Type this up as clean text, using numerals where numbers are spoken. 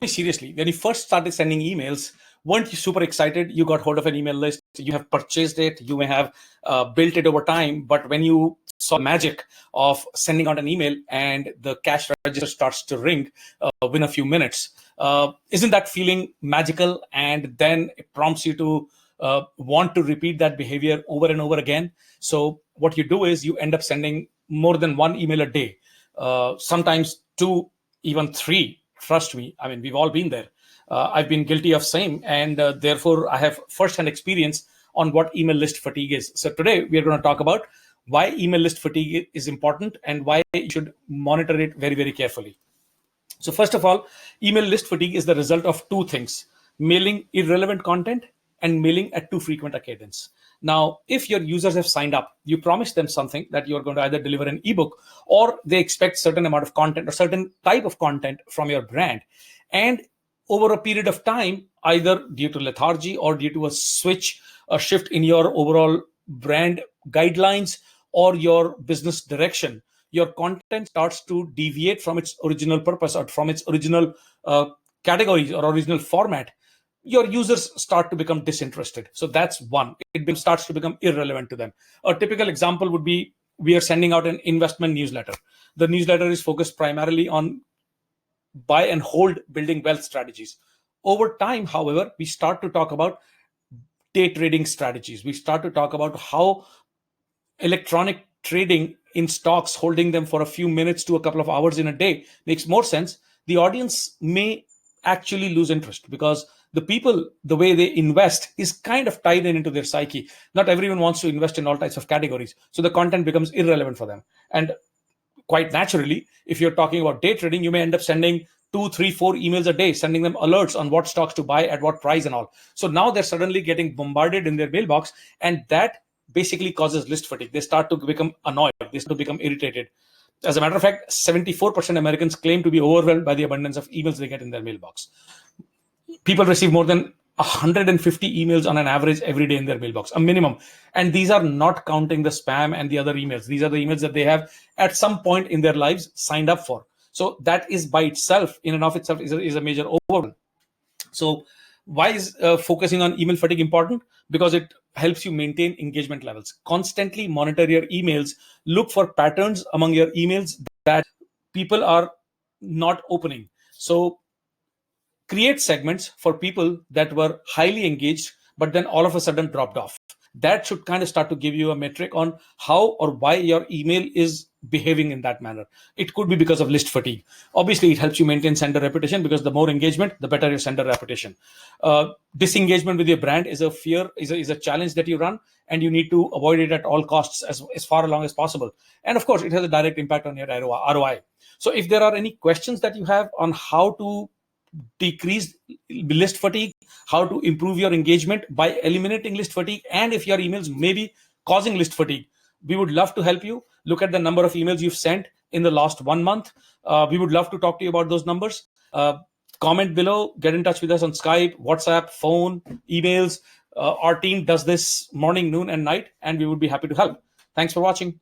seriously, when you first started sending emails, weren't you super excited? You got hold of an email list, you have purchased it, you may have built it over time, but when you saw the magic of sending out an email and the cash register starts to ring within a few minutes, isn't that feeling magical? And then it prompts you to want to repeat that behavior over and over again. So what you do is you end up sending more than one email a day, sometimes two, even three. Trust me, I mean, we've all been there. I've been guilty of same, and therefore I have first-hand experience on what email list fatigue is. So today we are going to talk about why email list fatigue is important and why you should monitor it very, very carefully. So first of all, email list fatigue is the result of two things: mailing irrelevant content and mailing at too frequent a cadence. Now, if your users have signed up, you promise them something, that you're going to either deliver an ebook or they expect certain amount of content or certain type of content from your brand. And over a period of time, either due to lethargy or due to a shift in your overall brand guidelines or your business direction, your content starts to deviate from its original purpose or from its original categories or original format. Your users start to become disinterested. So that's one. It starts to become irrelevant to them. A typical example would be, we are sending out an investment newsletter. The newsletter is focused primarily on buy and hold building wealth strategies. Over time, however, we start to talk about day trading strategies. We start to talk about how electronic trading in stocks, holding them for a few minutes to a couple of hours in a day, makes more sense. The audience may actually lose interest because the people, the way they invest is kind of tied into their psyche. Not everyone wants to invest in all types of categories. So the content becomes irrelevant for them. And quite naturally, if you're talking about day trading, you may end up sending 2, 3, 4 emails a day, sending them alerts on what stocks to buy at what price and all. So now they're suddenly getting bombarded in their mailbox, and that basically causes list fatigue. They start to become annoyed, they start to become irritated. As a matter of fact, 74% Americans claim to be overwhelmed by the abundance of emails they get in their mailbox. People receive more than 150 emails on an average every day in their mailbox, a minimum. And these are not counting the spam and the other emails. These are the emails that they have at some point in their lives signed up for. So that is by itself, in and of itself, is a major overwhelm. So why is focusing on email fatigue important? Because it helps you maintain engagement levels. Constantly monitor your emails. Look for patterns among your emails that people are not opening. So create segments for people that were highly engaged, but then all of a sudden dropped off. That should kind of start to give you a metric on how or why your email is behaving in that manner. It could be because of list fatigue. Obviously, it helps you maintain sender reputation, because the more engagement, the better your sender reputation. Disengagement with your brand is a fear, is a challenge that you run, and you need to avoid it at all costs as far along as possible. And of course, it has a direct impact on your ROI. So if there are any questions that you have on how to decrease list fatigue, how to improve your engagement by eliminating list fatigue, and if your emails may be causing list fatigue, we would love to help you. Look at the number of emails you've sent in the last 1 month. We would love to talk to you about those numbers. Comment below, get in touch with us on Skype, WhatsApp, phone, emails. Our team does this morning, noon, and night, and we would be happy to help. Thanks for watching.